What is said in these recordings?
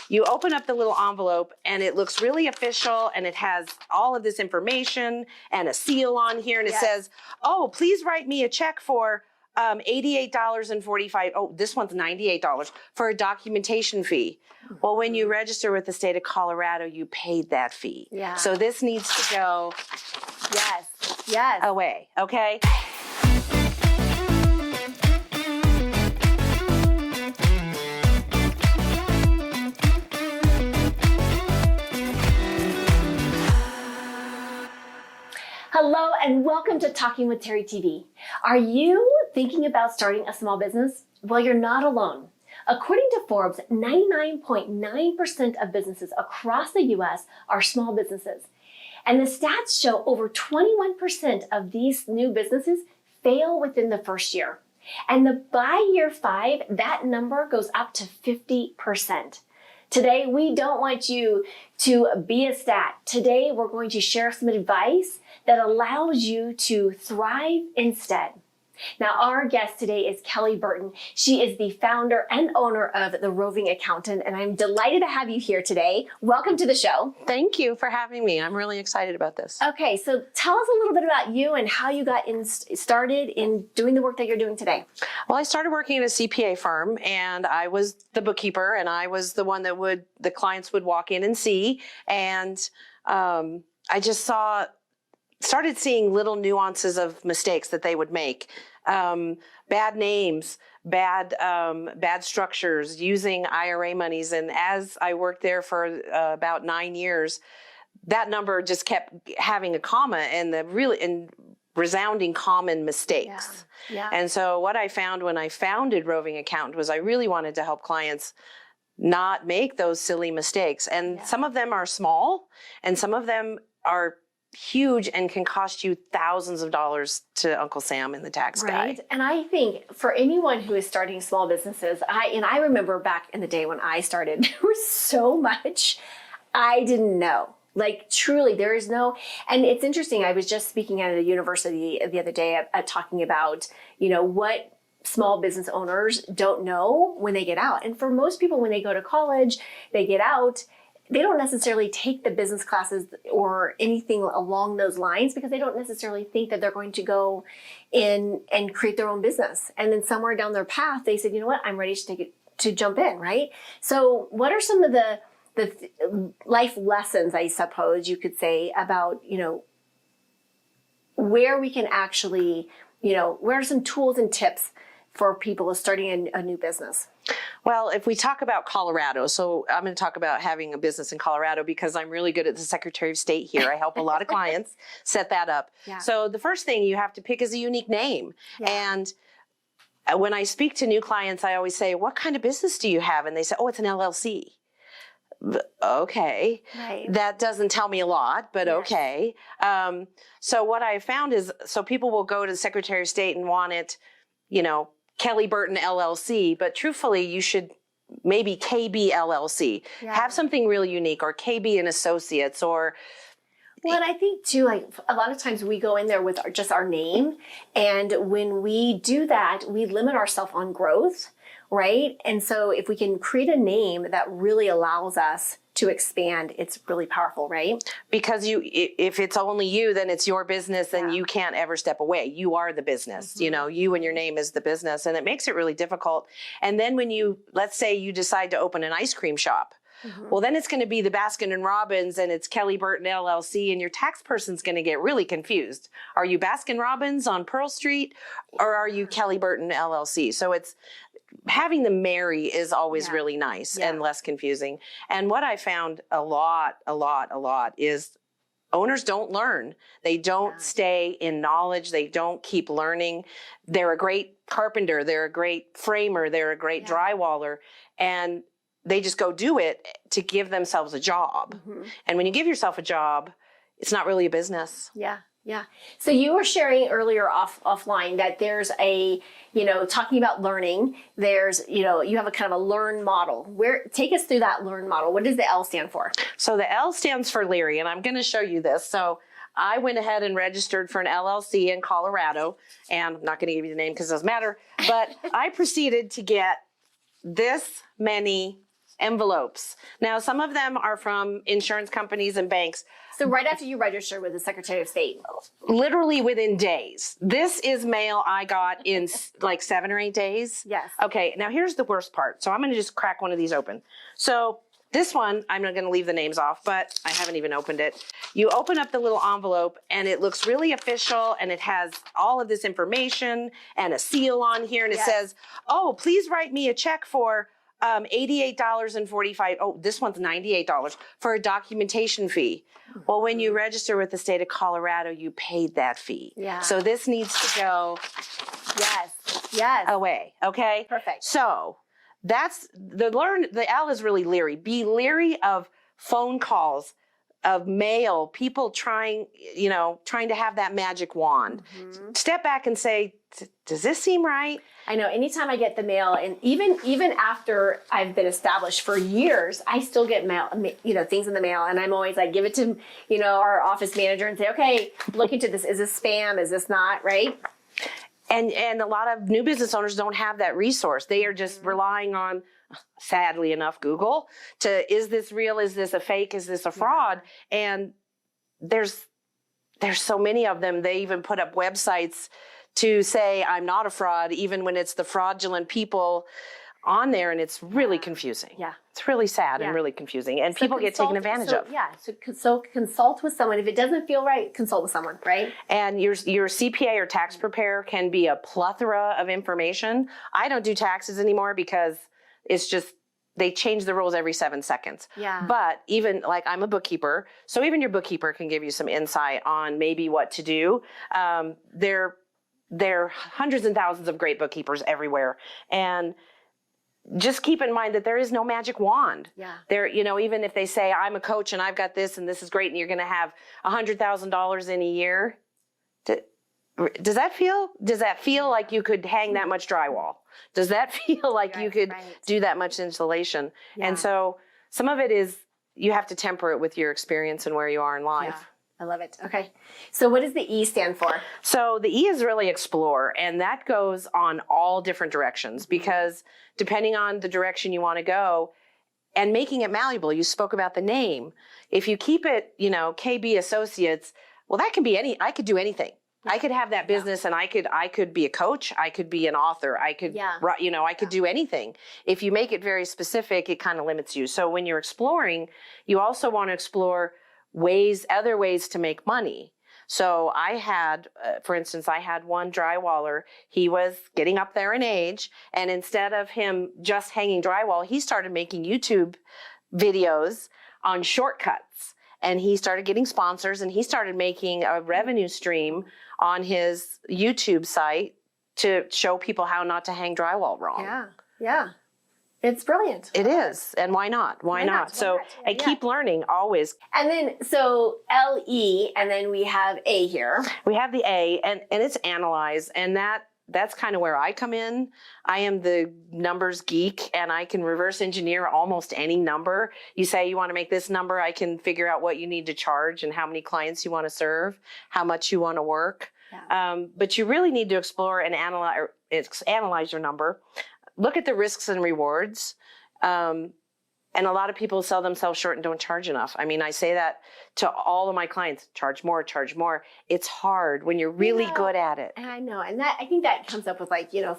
You open up the little envelope and it looks really official and it has all of this information and a seal on here and it says, oh, please write me a check for $88.45. Oh, this one's $98 for a documentation fee. Well, when you register with the state of Colorado, you paid that fee. Yeah. So this needs to go away, okay? Hello and welcome to Talking with Teri TV. Are you thinking about starting a small business? Well, you're not alone. According to Forbes, 99.9% of businesses across the US are small businesses. And the stats show over 21% of these new businesses fail within the first year. And by year 5, that number goes up to 50%. Today, we don't want you to be a stat. Today, we're going to share some advice that allows you to thrive instead. Now, our guest today is Kelly Burton. She is the founder and owner of the Roving Accountant, and I'm delighted to have you here today. Welcome to the show. Thank you for having me. I'm really excited about this. Okay, so tell us a little bit about you and how you got started in doing the work that you're doing today. Well, I started working at a CPA firm, and I was the bookkeeper, and I was the one that the clients would walk in and see, and I just started seeing little nuances of mistakes that they would make. Bad names, bad structures, using IRA monies. And as I worked there for about 9 years, that number just kept having a comma and resounding common mistakes. Yeah. And so what I found when I founded Roving Accountant was I really wanted to help clients not make those silly mistakes. And some of them are small and some of them are huge and can cost you thousands of dollars to Uncle Sam in the tax guy. And I think for anyone who is starting small businesses, I remember back in the day when I started, there was so much I didn't know. Like truly, there is no, and it's interesting. I was just speaking at a university the other day talking about, what small business owners don't know when they get out. And for most people, when they go to college, they get out, they don't necessarily take the business classes or anything along those lines because they don't necessarily think that they're going to go in and create their own business. And then somewhere down their path, they said, you know what, I'm ready to jump in, right? So what are some of the life lessons, I suppose you could say, about, where we can actually, where are some tools and tips for people starting a new business? Well, if we talk about Colorado, so I'm going to talk about having a business in Colorado because I'm really good at the Secretary of State here. I help a lot of clients set that up. Yeah. So the first thing you have to pick is a unique name. Yeah. And when I speak to new clients, I always say, what kind of business do you have? And they say, oh, it's an LLC. Okay. Right. That doesn't tell me a lot, but okay. So what I found is, so people will go to the Secretary of State and want it, Kelly Burton LLC, but truthfully, you should maybe KB LLC. Yeah. Have something really unique, or KB and Associates, or. Well, and I think too, like a lot of times we go in there with just our name, and when we do that, we limit ourselves on growth, right? And so if we can create a name that really allows us to expand, it's really powerful, right? Because if it's only you, then it's your business and you can't ever step away. You are the business, you and your name is the business, and it makes it really difficult. And then when let's say you decide to open an ice cream shop, well, then it's going to be the Baskin and Robbins and it's Kelly Burton LLC, and your tax person's going to get really confused. Are you Baskin Robbins on Pearl Street, or are you Kelly Burton LLC? So it's having the Mary is always really nice and less confusing. And what I found a lot is owners don't learn. They don't stay in knowledge. They don't keep learning. They're a great carpenter. They're a great framer. They're a great drywaller. And they just go do it to give themselves a job. And when you give yourself a job, it's not really a business. Yeah. So you were sharing earlier offline that there's talking about learning, there's, you have a kind of a learn model. Take us through that learn model. What does the L stand for? So the L stands for Leary, and I'm going to show you this. So I went ahead and registered for an LLC in Colorado, and I'm not going to give you the name because it doesn't matter, but I proceeded to get this many envelopes. Now, some of them are from insurance companies and banks. So right after you register with the Secretary of State. Literally within days. This is mail I got in like 7 or 8 days. Yes. Okay, now here's the worst part. So I'm going to just crack one of these open. So this one, I'm not going to leave the names off, but I haven't even opened it. You open up the little envelope and it looks really official and it has all of this information and a seal on here and it says, oh, please write me a check for $88.45. Oh, this one's $98 for a documentation fee. Well, when you register with the state of Colorado, you paid that fee. Yeah. So this needs to go away. Okay. Perfect. So that's the L is really leery. Be leery of phone calls, of mail, people trying to have that magic wand. Step back and say, does this seem right? I know anytime I get the mail, and even after I've been established for years, I still get mail, things in the mail, and I'm always like, give it to, our office manager and say, okay, look into this. Is this spam? Is this not, right? And a lot of new business owners don't have that resource. They are just relying on, sadly enough, Google to, is this real? Is this a fake? Is this a fraud? And there's so many of them. They even put up websites to say, I'm not a fraud, even when it's the fraudulent people on there, and it's really confusing. Yeah. It's really sad and really confusing, and people get taken advantage of. Yeah, so consult with someone. If it doesn't feel right, consult with someone, right? And your CPA or tax preparer can be a plethora of information. I don't do taxes anymore because it's just, they change the rules every 7 seconds. Yeah. But even, like, I'm a bookkeeper, so even your bookkeeper can give you some insight on maybe what to do. There are hundreds and thousands of great bookkeepers everywhere. And just keep in mind that there is no magic wand. Yeah. There, even if they say, I'm a coach and I've got this and this is great and you're going to have $100,000 in a year. Does that feel like you could hang that much drywall? Does that feel like you could do that much insulation? Yeah. And so some of it is, you have to temper it with your experience and where you are in life. Yeah. I love it. Okay. So what does the E stand for? So the E is really explore, and that goes on all different directions because depending on the direction you want to go and making it malleable, you spoke about the name. If you keep it, KB Associates, well, that can be I could do anything. I could have that business and I could be a coach. I could be an author. I could, I could do anything. If you make it very specific, it kind of limits you. So when you're exploring, you also want to explore other ways to make money. So I had, for instance, one drywaller. He was getting up there in age, and instead of him just hanging drywall, he started making YouTube videos on shortcuts. And he started getting sponsors, and he started making a revenue stream on his YouTube site to show people how not to hang drywall wrong. Yeah, yeah. It's brilliant. It is. And why not? Why not? So I keep learning always. And then, so LE, and then we have A here. We have the A, and it's analyze. And that's kind of where I come in. I am the numbers geek, and I can reverse engineer almost any number. You say you want to make this number, I can figure out what you need to charge and how many clients you want to serve, how much you want to work. Yeah. But you really need to explore and analyze your number. Look at the risks and rewards. And a lot of people sell themselves short and don't charge enough. I mean, I say that to all of my clients, charge more, charge more. It's hard when you're really good at it. And I know. And I think that comes up with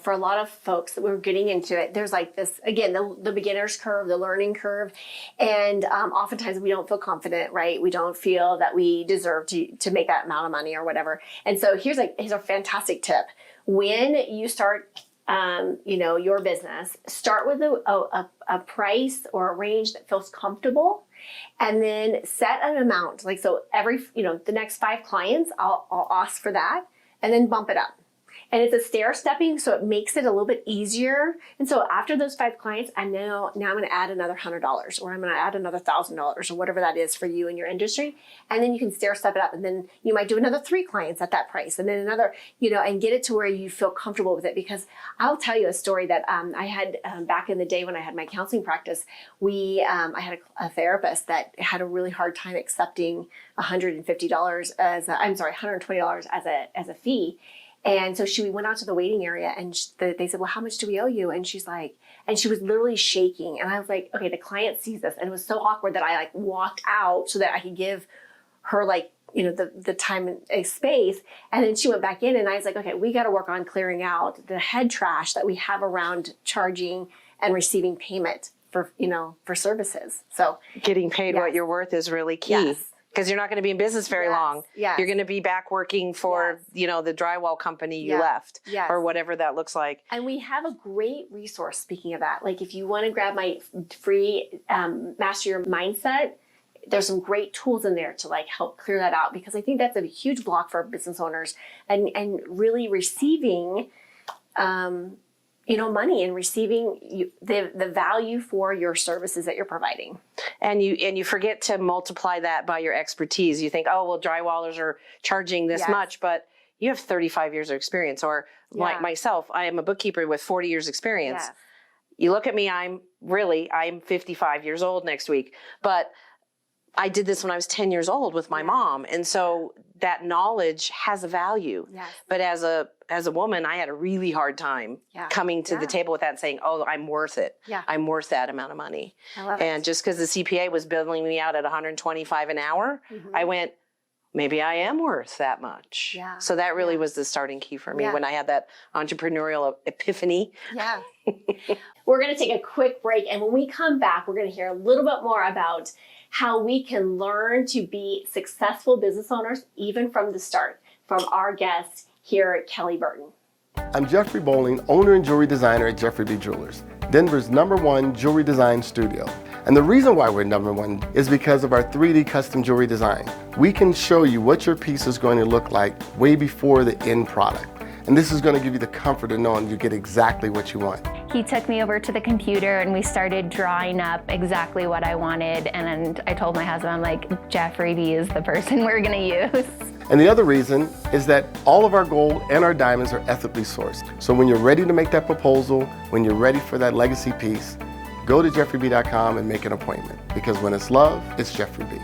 for a lot of folks that we're getting into it, there's like this, again, the beginner's curve, the learning curve. And oftentimes we don't feel confident, right? We don't feel that we deserve to make that amount of money or whatever. And so here's a fantastic tip. When you start your business, start with a price or a range that feels comfortable, and then set an amount. So every, the next 5 clients, I'll ask for that, and then bump it up. And it's a stair stepping, so it makes it a little bit easier. And so after those 5 clients, now I'm going to add another $100, or I'm going to add another $1,000, or whatever that is for you in your industry. And then you can stair step it up, and then you might do another 3 clients at that price, and then another, and get it to where you feel comfortable with it. Because I'll tell you a story that I had back in the day when I had my counseling practice. I had a therapist that had a really hard time accepting $120 as a fee. And so we went out to the waiting area, and they said, well, how much do we owe you? And she's like, and she was literally shaking. And I was like, okay, the client sees this. And it was so awkward that I like walked out so that I could give her like, you know, the time and space. And then she went back in, and I was like, okay, we got to work on clearing out the head trash that we have around charging and receiving payment for, you know, for services. So getting paid what you're worth is really key. Yes. Because you're not going to be in business very long. Yes. You're going to be back working for, you know, the drywall company you left or whatever that looks like. And we have a great resource, speaking of that. Like if you want to grab my free Master Your Mindset, there's some great tools in there to like help clear that out, because I think that's a huge block for business owners and really receiving, you know, money and receiving the value for your services that you're providing. And you forget to multiply that by your expertise. You think, oh, well, drywallers are charging this much, but you have 35 years of experience. Or like myself, I am a bookkeeper with 40 years experience. Yes. You look at me, I'm 55 years old next week, but I did this when I was 10 years old with my mom. And so that knowledge has a value. Yes. But as a woman, I had a really hard time coming to the table with that and saying, oh, I'm worth it. Yeah. I'm worth that amount of money. I love and just because the CPA was billing me out at $125 an hour, I went, maybe I am worth that much. Yeah. So that really was the starting key for me when I had that entrepreneurial epiphany. Yeah. We're going to take a quick break. And when we come back, we're going to hear a little bit more about how we can learn to be successful business owners, even from the start, from our guest here at Kelly Burton. I'm Jeffrey Bowling, owner and jewelry designer at Jeffrey B. Jewelers, Denver's #1 jewelry design studio. And the reason why we're #1 is because of our 3D custom jewelry design. We can show you what your piece is going to look like way before the end product. And this is going to give you the comfort of knowing you get exactly what you want. He took me over to the computer and we started drawing up exactly what I wanted. And I told my husband, I'm like, Jeffrey B is the person we're going to use. And the other reason is that all of our gold and our diamonds are ethically sourced. So when you're ready to make that proposal, when you're ready for that legacy piece, go to jeffreyb.com and make an appointment. Because when it's love, it's Jeffrey B.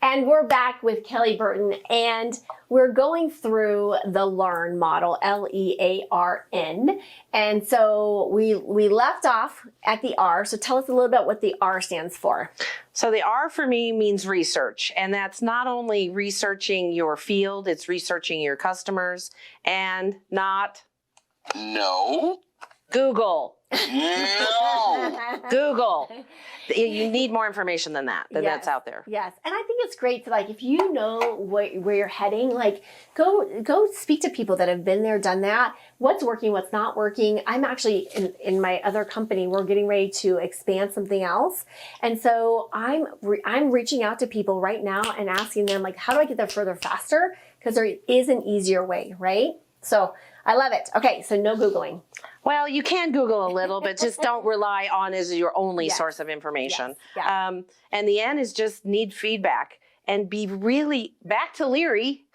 And we're back with Kelly Burton, and we're going through the LEARN model, LEARN. And so we left off at the R. So tell us a little bit what the R stands for. So the R for me means research. And that's not only researching your field, it's researching your customers and not Google. No. Google. You need more information than that, that's out there. Yes. And I think it's great to, like, if you know where you're heading, like, go speak to people that have been there, done that. What's working, what's not working. I'm actually, in my other company, we're getting ready to expand something else. And so I'm reaching out to people right now and asking them, like, how do I get there further faster? Because there is an easier way, right? So I love it. Okay, so no Googling. Well, you can Google a little, but just don't rely on as your only source of information. Yes. Yeah. And the end is just need feedback and be really, back to Leary,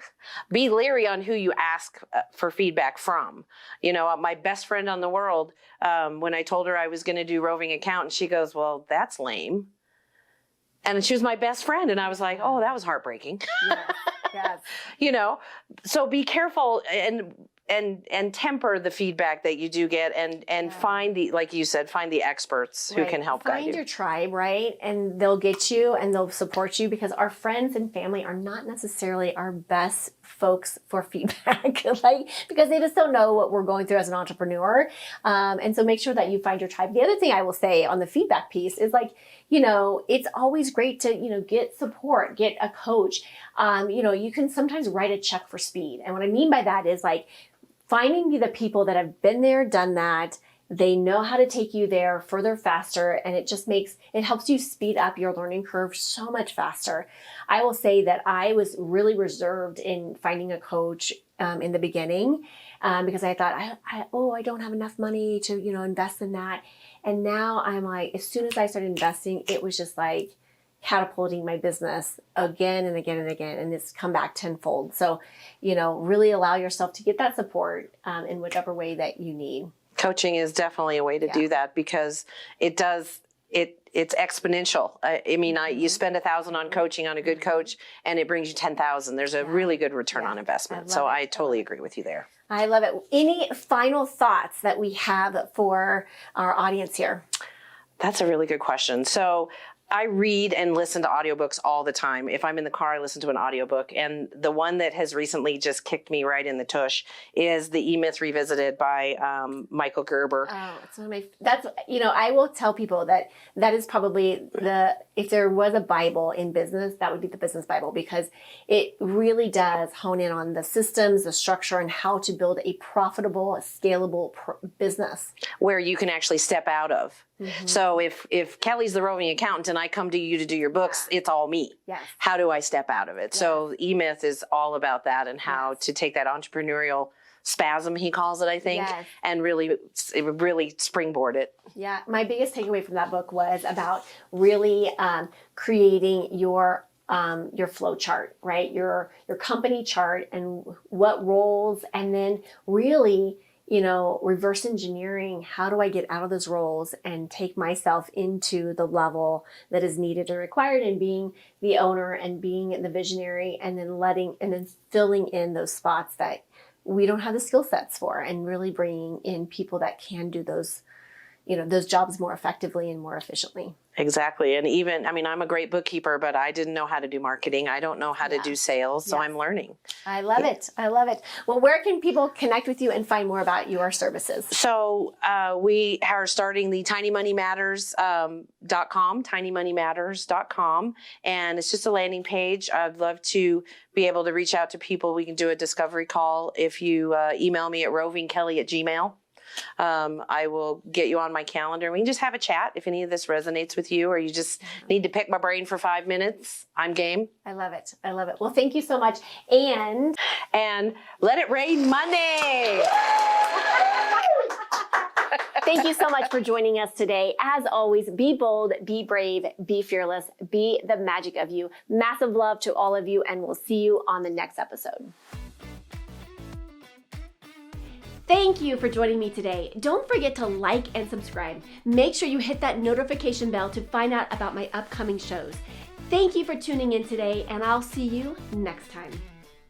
be leery on who you ask for feedback from. You know, my best friend on the world, when I told her I was going to do roving accountant, she goes, well, that's lame. And she was my best friend. And I was like, oh, that was heartbreaking. Yes. Yes. You know, so be careful and temper the feedback that you do get and find the, like you said, find the experts who can help guide you. Find your tribe, right? And they'll get you and they'll support you, because our friends and family are not necessarily our best folks for feedback, like, because they just don't know what we're going through as an entrepreneur. And so make sure that you find your tribe. The other thing I will say on the feedback piece is, like, you know, it's always great to, you know, get support, get a coach. You know, you can sometimes write a check for speed. And what I mean by that is, like, finding the people that have been there, done that. They know how to take you there further, faster, and it helps you speed up your learning curve so much faster. I will say that I was really reserved in finding a coach in the beginning because I thought, I don't have enough money to, you know, invest in that. And now I'm like, as soon as I started investing, it was just like catapulting my business again and again and again, and it's come back tenfold. So, you know, really allow yourself to get that support in whatever way that you need. Coaching is definitely a way to do that, because it does it's exponential. I mean, you spend $1,000 on coaching on a good coach, and it brings you 10,000. There's a really good return on investment. So I totally agree with you there. I love it. Any final thoughts that we have for our audience here? That's a really good question. So I read and listen to audiobooks all the time. If I'm in the car, I listen to an audiobook. And the one that has recently just kicked me right in the tush is The E-Myth Revisited by Michael Gerber. Oh, it's one of my, that's, I will tell people that is probably if there was a Bible in business, that would be the business Bible, because it really does hone in on the systems, the structure, and how to build a profitable, scalable business. Where you can actually step out of. Mm-hmm. So if Kelly's the roving accountant and I come to you to do your books, it's all me. Yes. How do I step out of it? Yes. So E-Myth is all about that and how to take that entrepreneurial spasm, he calls it, I think, and really springboard it. Yeah. My biggest takeaway from that book was about really creating your flow chart, right? Your company chart and what roles, and then really reverse engineering, how do I get out of those roles and take myself into the level that is needed or required, and being the owner and being the visionary, and then filling in those spots that we don't have the skill sets for, and really bringing in people that can do those jobs more effectively and more efficiently. Exactly. And even, I'm a great bookkeeper, but I didn't know how to do marketing. I don't know how to do sales. So I'm learning. I love it. I love it. Well, where can people connect with you and find more about your services? So we are starting the tinymoneymatters.com, tinymoneymatters.com. And it's just a landing page. I'd love to be able to reach out to people. We can do a discovery call. If you email me at rovingkelly@gmail.com. I will get you on my calendar. We can just have a chat if any of this resonates with you, or you just need to pick my brain for 5 minutes. I'm game. I love it. I love it. Well, thank you so much. And let it rain Monday. Thank you so much for joining us today. As always, be bold, be brave, be fearless, be the magic of you. Massive love to all of you, and we'll see you on the next episode. Thank you for joining me today. Don't forget to like and subscribe. Make sure you hit that notification bell to find out about my upcoming shows. Thank you for tuning in today, and I'll see you next time.